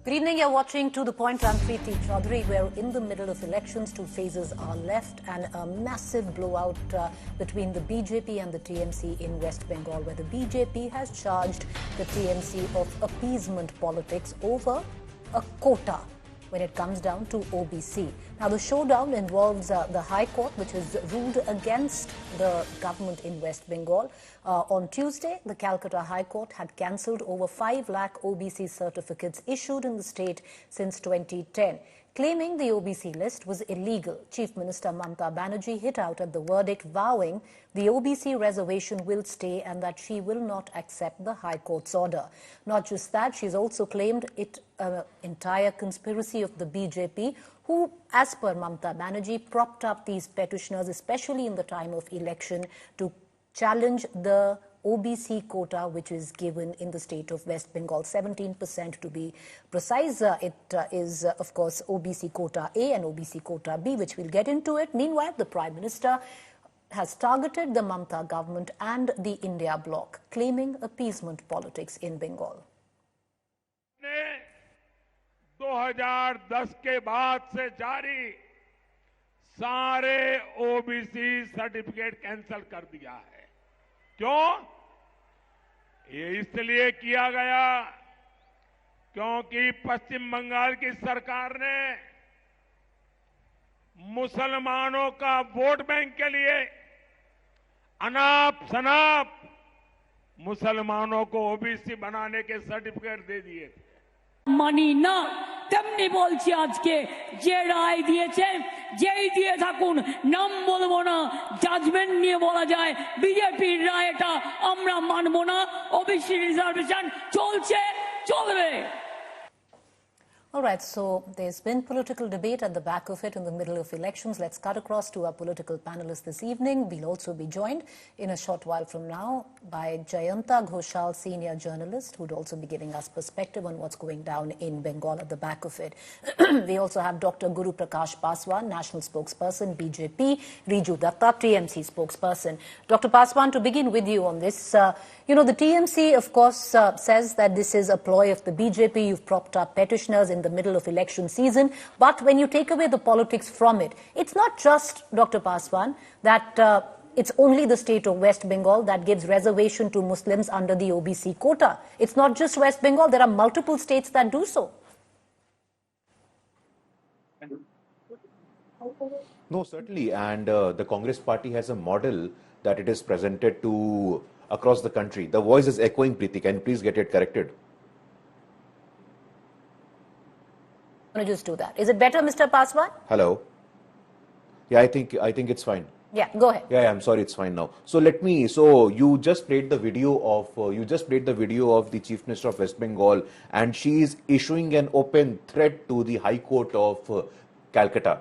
Good evening, you're watching To The Point. I'm Preeti Choudhry. We're in the middle of elections. Two phases are left and a massive blowout between the BJP and the TMC in West Bengal, where the BJP has charged the TMC of appeasement politics over a quota when it comes down to OBC. Now, the showdown involves the High Court, which has ruled against the government in West Bengal. On Tuesday, the Calcutta High Court had cancelled over 5 lakh OBC certificates issued in the state since 2010. Claiming the OBC list was illegal, Chief Minister Mamata Banerjee hit out at the verdict, vowing the OBC reservation will stay and that she will not accept the High Court's order. Not just that, she's also claimed it an entire conspiracy of the BJP, who, as per Mamata Banerjee, propped up these petitioners, especially in the time of election, to challenge the OBC quota which is given in the state of West Bengal, 17% to be precise. It is, of course, OBC quota A and OBC quota B, which we'll get into it. Meanwhile, the Prime Minister has targeted the Mamata government and the India bloc, claiming appeasement politics in Bengal. 2010 के बाद से जारी सारे OBC certificate cancel कर दिया है। क्यों? ये इसलिए किया गया क्योंकि पश्चिम बंगाल की सरकार ने मुसलमानों का वोट बैंक के लिए अनाप शनाप मुसलमानों को ओबीसी बनाने के सर्टिफिकेट दे दिए थे। মানি না তেমনি বলছি আজকে যে রায় দিয়েছেন যেই দিয়ে থাকুন নাম বলবো না জাজমেন্ট নিয়ে বলা যায় বিজেপির রায়টা আমরা মানব না ওবিসি রিজার্ভেশন চলছে চলবে। All right, so there's been political debate at the back of it in the middle of elections. Let's cut across to our political panelists this evening. We'll also be joined in a short while from now by Jayanta Ghoshal, senior journalist, who'd also be giving us perspective on what's going down in Bengal at the back of it. We also have Dr. Guru Prakash Paswan, national spokesperson, BJP, Riju Datta, TMC spokesperson. Dr. Paswan, to begin with you on this, the TMC, of course, says that this is a ploy of the BJP. You've propped up petitioners in the middle of election season. But when you take away the politics from it, it's not just, Dr. Paswan, that it's only the state of West Bengal that gives reservation to Muslims under the OBC quota. It's not just West Bengal. There are multiple states that do so. No, certainly. And the Congress party has a model that it is presented to across the country. The voice is echoing, Preeti. Can you please get it corrected? I'm going to just do that. Is it better, Mr. Paswan? Hello. Yeah, I think it's fine. Yeah, go ahead. Yeah, I'm sorry, it's fine now. So you just played the video of the Chief Minister of West Bengal, and she is issuing an open threat to the High Court of Calcutta.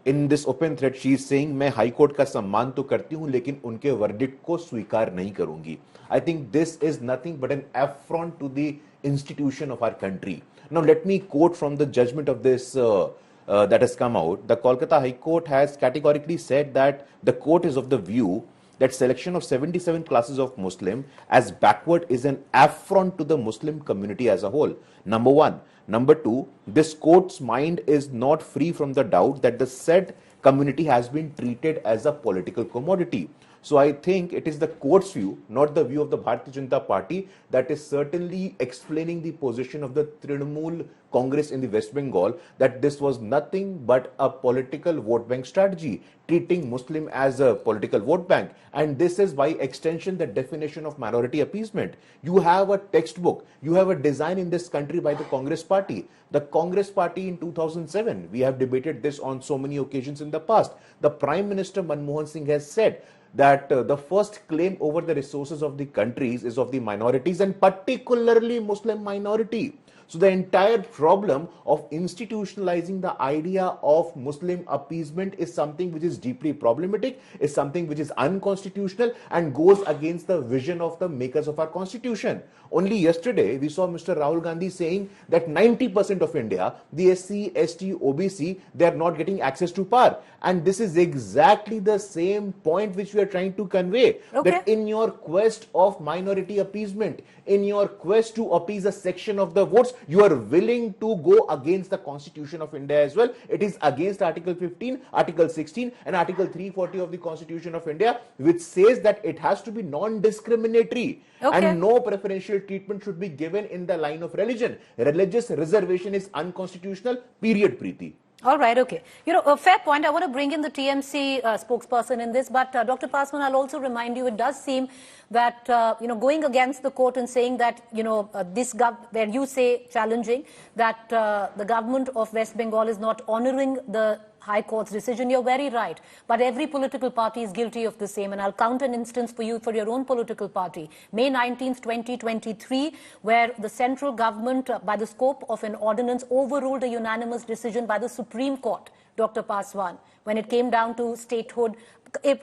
In this open threat, she is saying, मैं High Court का सम्मान तो करती हूँ, लेकिन उनके verdict को स्वीकार नहीं करूँगी. I think this is nothing but an affront to the institution of our country. Now, let me quote from the judgment of this that has come out. The Calcutta High Court has categorically said that the court is of the view that selection of 77 classes of Muslim as backward is an affront to the Muslim community as a whole. Number one. Number two, this court's mind is not free from the doubt that the said community has been treated as a political commodity. So I think it is the court's view, not the view of the Bharatiya Janata Party, that is certainly explaining the position of the Trinamool Congress in the West Bengal, that this was nothing but a political vote bank strategy, treating Muslim as a political vote bank. And this is by extension the definition of minority appeasement. You have a textbook, you have a design in this country by the Congress Party. The Congress Party in 2007, we have debated this on so many occasions in the past. The Prime Minister Manmohan Singh has said that the first claim over the resources of the countries is of the minorities, and particularly Muslim minority. So the entire problem of institutionalizing the idea of Muslim appeasement is something which is deeply problematic, is something which is unconstitutional and goes against the vision of the makers of our constitution. Only yesterday, we saw Mr. Rahul Gandhi saying that 90% of India, the SC, ST, OBC, they are not getting access to power. And this is exactly the same point which we are trying to convey. Okay. That in your quest of minority appeasement, in your quest to appease a section of the votes, you are willing to go against the Constitution of India as well. It is against Article 15, Article 16 and Article 340 of the Constitution of India, which says that it has to be non-discriminatory and no preferential treatment should be given in the line of religion. Religious reservation is unconstitutional, period, Preeti. All right, okay. You know, a fair point. I want to bring in the TMC spokesperson in this, but Dr. Paswan, I'll also remind you, it does seem that, going against the court and saying that, where you say challenging that the government of West Bengal is not honoring the High Court's decision, you're very right. But every political party is guilty of the same. And I'll count an instance for you for your own political party. May 19th, 2023, where the central government, by the scope of an ordinance, overruled a unanimous decision by the Supreme Court, Dr. Paswan, when it came down to statehood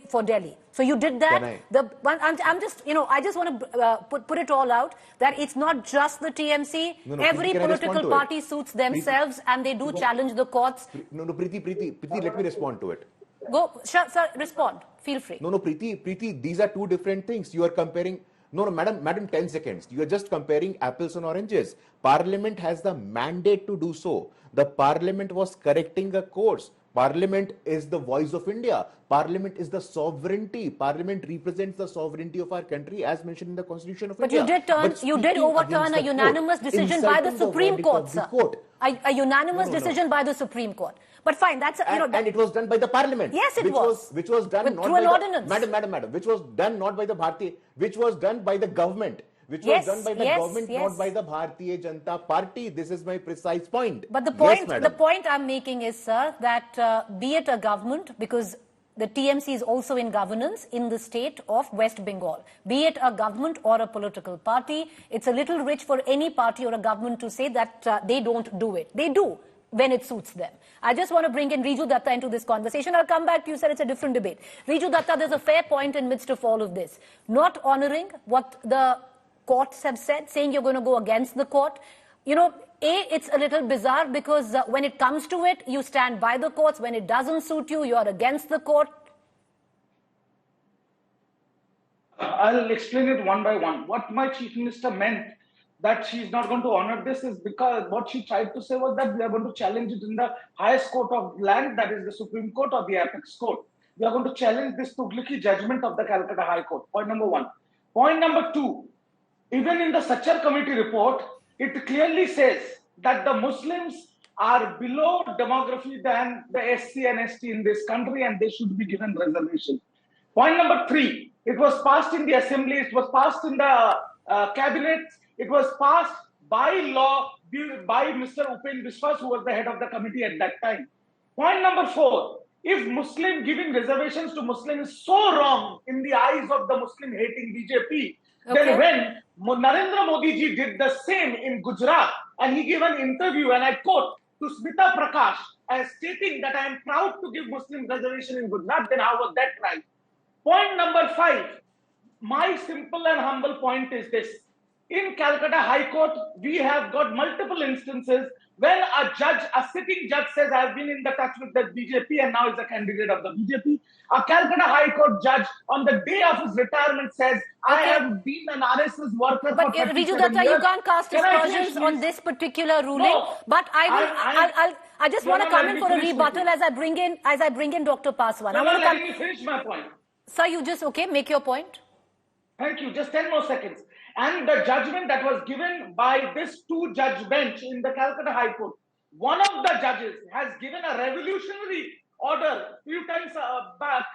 for Delhi. So you did that. I just want to put it all out that it's not just the TMC. Every political party suits themselves and they do challenge the courts. Preeti, let me respond to it. Go, sir, respond. Feel free. Preeti, these are two different things. You are comparing. Madam, 10 seconds. You are just comparing apples and oranges. Parliament has the mandate to do so. The Parliament was correcting a course. Parliament is the voice of India. Parliament is the sovereignty. Parliament represents the sovereignty of our country as mentioned in the Constitution of India. But you did overturn a unanimous decision by the Supreme Court, sir. A unanimous decision by the Supreme Court. But fine, that's and it was done by the Parliament. Yes, it was. Which was done not through by an ordinance. Madam, which was done not by the Bharatiya, which was done by the government. Which was done by the government, not by the Bharatiya Janata Party. This is my precise point. But the point I'm making is, sir, that be it a government, because the TMC is also in governance in the state of West Bengal. Be it a government or a political party, it's a little rich for any party or a government to say that they don't do it. They do when it suits them. I just want to bring in Riju Datta into this conversation. I'll come back to you, sir. It's a different debate. Riju Datta, there's a fair point in midst of all of this. Not honoring what the courts have said, saying you're going to go against the court. It's a little bizarre because when it comes to it, you stand by the courts. When it doesn't suit you, you're against the court. I'll explain it one by one. What my Chief Minister meant that she's not going to honor this is because what she tried to say was that we are going to challenge it in the highest court of land, that is the Supreme Court or the apex court. We are going to challenge this Tughlaqi judgment of the Calcutta High Court. Point number one. Point number two. Even in the Sachar Committee report, it clearly says that the Muslims are below demography than the SC and ST in this country and they should be given reservation. Point number three, it was passed in the assembly, it was passed in the cabinet, it was passed by law by Mr. Upen Biswas, who was the head of the committee at that time. Point number four, if Muslim giving reservations to Muslims is so wrong in the eyes of the Muslim hating BJP, then when Narendra Modi ji did the same in Gujarat and he gave an interview, and I quote, to Smita Prakash as stating that I am proud to give Muslim reservation in Gujarat, then how was that right? Point number five, my simple and humble point is this. In Calcutta High Court, we have got multiple instances when a sitting judge says, I've been in the touch with the BJP and now is a candidate of the BJP. A Calcutta High Court judge on the day of his retirement says, I have been an RSS worker but for 37 Riju Datta, years. you can't cast aspersions on this particular ruling. No, but I just want to come in for a rebuttal as I bring in Dr. Paswan. Let me finish my point. Sir, you just, make your point. Thank you. Just 10 more seconds. And the judgment that was given by this two-judge bench in the Calcutta High Court, one of the judges has given a revolutionary order few times back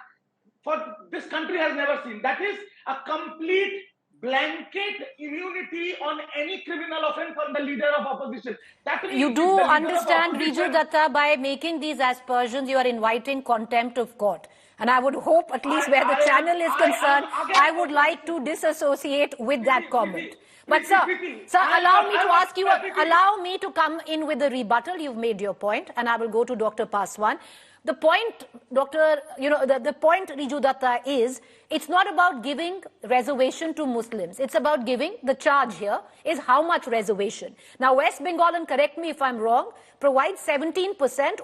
for this country has never seen. That is a complete blanket immunity on any criminal offense from the leader of opposition. That you do understand, Riju Datta, by making these aspersions, you are inviting contempt of court. And I would hope, at least where the channel is concerned, I would like to disassociate with that comment. But sir, allow me to ask you, allow me to come in with a rebuttal. You've made your point, and I will go to Dr. Paswan. The point, Dr. The point, Riju Datta, is it's not about giving reservation to Muslims. It's about giving, the charge here is how much reservation. Now, West Bengal, and correct me if I'm wrong, provides 17%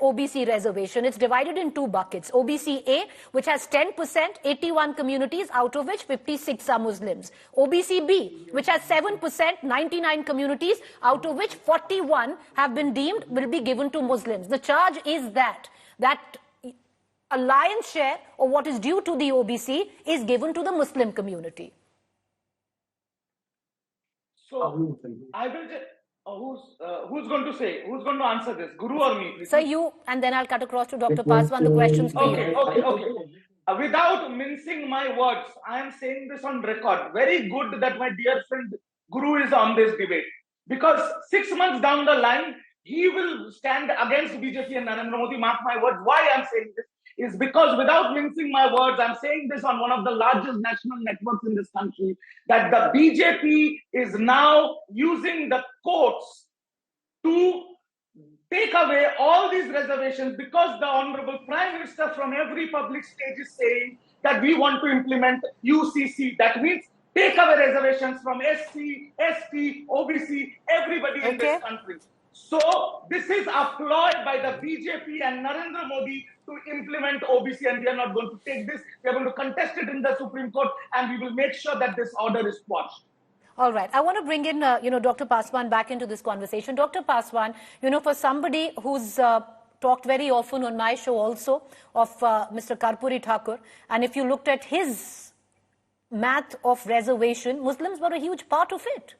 OBC reservation. It's divided in two buckets. OBC A, which has 10%, 81 communities, out of which 56 are Muslims. OBC B, which has 7%, 99 communities, out of which 41 have been deemed will be given to Muslims. The charge is that a lion's share of what is due to the OBC is given to the Muslim community. So I will just, who's going to answer this, Guru or me? Sir, you, and then I'll cut across to Dr. Paswan. The questions for you. Okay. Without mincing my words, I am saying this on record. Very good that my dear friend Guru is on this debate, because 6 months down the line, he will stand against BJP and Narendra Modi. Mark my words. Why I'm saying this is because, without mincing my words, I'm saying this on one of the largest national networks in this country, that the BJP is now using the courts to take away all these reservations, because the Honorable Prime Minister from every public stage is saying that we want to implement UCC. That means take away reservations from SC, ST, OBC, everybody in this country. So this is a ploy by the BJP and Narendra Modi to implement OBC, and we are not going to take this. We are going to contest it in the Supreme Court, and we will make sure that this order is quashed. All right. I want to bring in, Dr. Paswan back into this conversation. Dr. Paswan, for somebody who's talked very often on my show also of Mr. Karpuri Thakur, and if you looked at his math of reservation, Muslims were a huge part of it.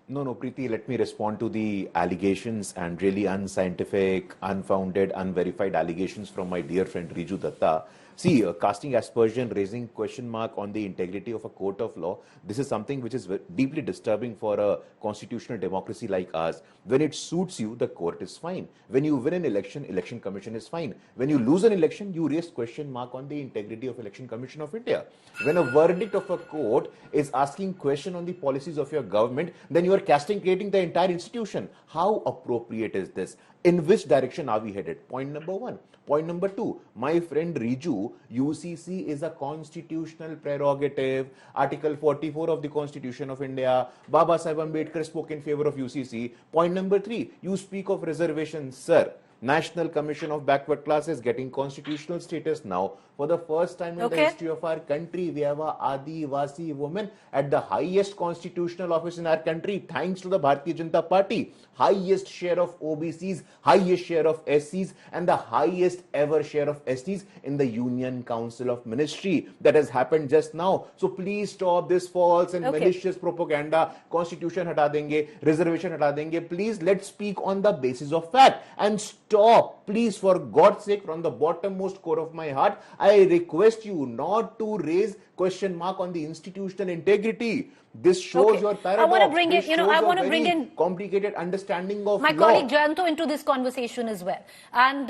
No, Preeti, let me respond to the allegations and really unscientific, unfounded, unverified allegations from my dear friend Riju Datta. See, casting aspersion, raising question mark on the integrity of a court of law, this is something which is deeply disturbing for a constitutional democracy like ours. When it suits you, the court is fine. When you win an election, election commission is fine. When you lose an election, you raise question mark on the integrity of Election Commission of India. When a verdict of a court is asking question on the policies of your government, then you are castigating the entire institution. How appropriate is this? In which direction are we headed? Point number one. Point number two, my friend Riju, UCC is a constitutional prerogative. Article 44 of the Constitution of India. Baba Sahib Ambedkar spoke in favor of UCC. Point number three, you speak of reservations, sir. National Commission of Backward Classes getting constitutional status now. For the first time in the history of our country, we have a Adivasi woman at the highest constitutional office in our country, thanks to the Bharatiya Janata Party. Highest share of OBCs, highest share of SCs, and the highest ever share of STs in the Union Council of Ministry. That has happened just now. So please stop this false and malicious propaganda. Constitution hata denge, reservation hata denge. Please, let's speak on the basis of fact. And stop, please, for God's sake, from the bottommost core of my heart, I request you not to raise question mark on the institutional integrity. This shows your paradox. I want to bring in, I want to bring in complicated understanding of my law. colleague Jayanto into this conversation as well. And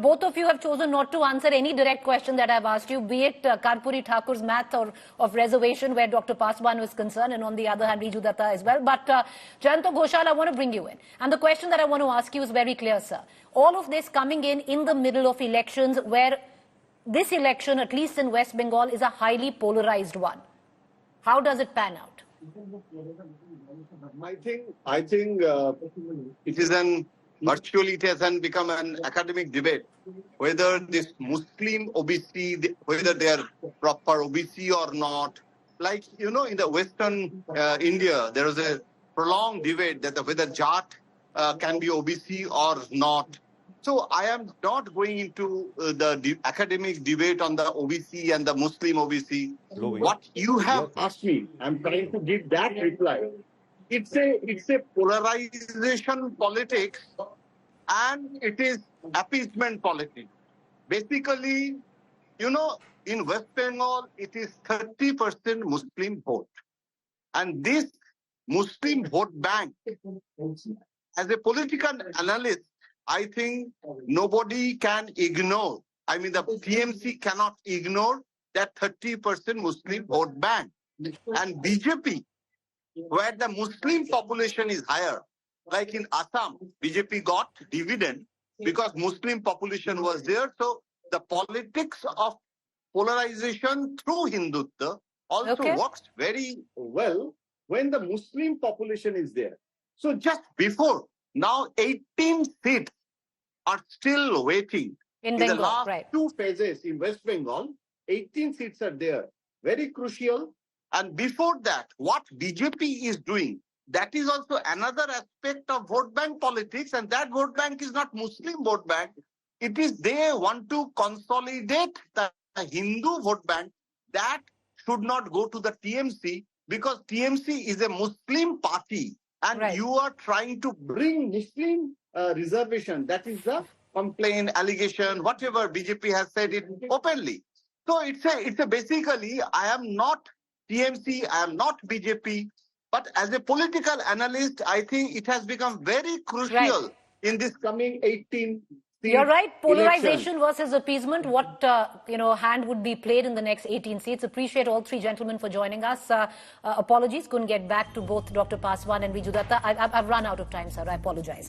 both of you have chosen not to answer any direct question that I've asked you, be it Karpuri Thakur's math or of reservation where Dr. Paswan was concerned, and on the other hand, Riju Datta as well. But Jayanto Ghoshal, I want to bring you in. And the question that I want to ask you is very clear, sir. All of this coming in the middle of elections, where this election, at least in West Bengal, is a highly polarized one. How does it pan out? I think it is virtually it has become an academic debate whether this Muslim OBC, whether they are proper OBC or not. Like, in the Western India, there is a prolonged debate that whether Jat can be OBC or not. So I am not going into the academic debate on the OBC and the Muslim OBC. What you have asked me, I'm trying to give that reply. It's a polarization politics, and it is appeasement politics. Basically, in West Bengal, it is 30% Muslim vote. And this Muslim vote bank, as a political analyst, I think nobody can ignore. I mean, the TMC cannot ignore that 30% Muslim vote bank. And BJP, where the Muslim population is higher, like in Assam, BJP got dividend because Muslim population was there. So the politics of polarization through Hindutva also works very well when the Muslim population is there. So just before, now 18 seats are still waiting. In Bengal, the last two phases in West Bengal, 18 seats are there. Very crucial. And before that, what BJP is doing, that is also another aspect of vote bank politics. And that vote bank is not Muslim vote bank. It is they want to consolidate the Hindu vote bank that should not go to the TMC because TMC is a Muslim party. And you are trying to bring Muslim reservation. That is the complaint, allegation, whatever BJP has said it openly. So it's a basically, I am not TMC, I am not BJP, but as a political analyst, I think it has become very crucial in this coming 18. You're right. Polarization versus appeasement. What hand would be played in the next 18 seats? Appreciate all three gentlemen for joining us. Apologies, couldn't get back to both Dr. Paswan and Viju Datta. I've run out of time, sir. I apologize.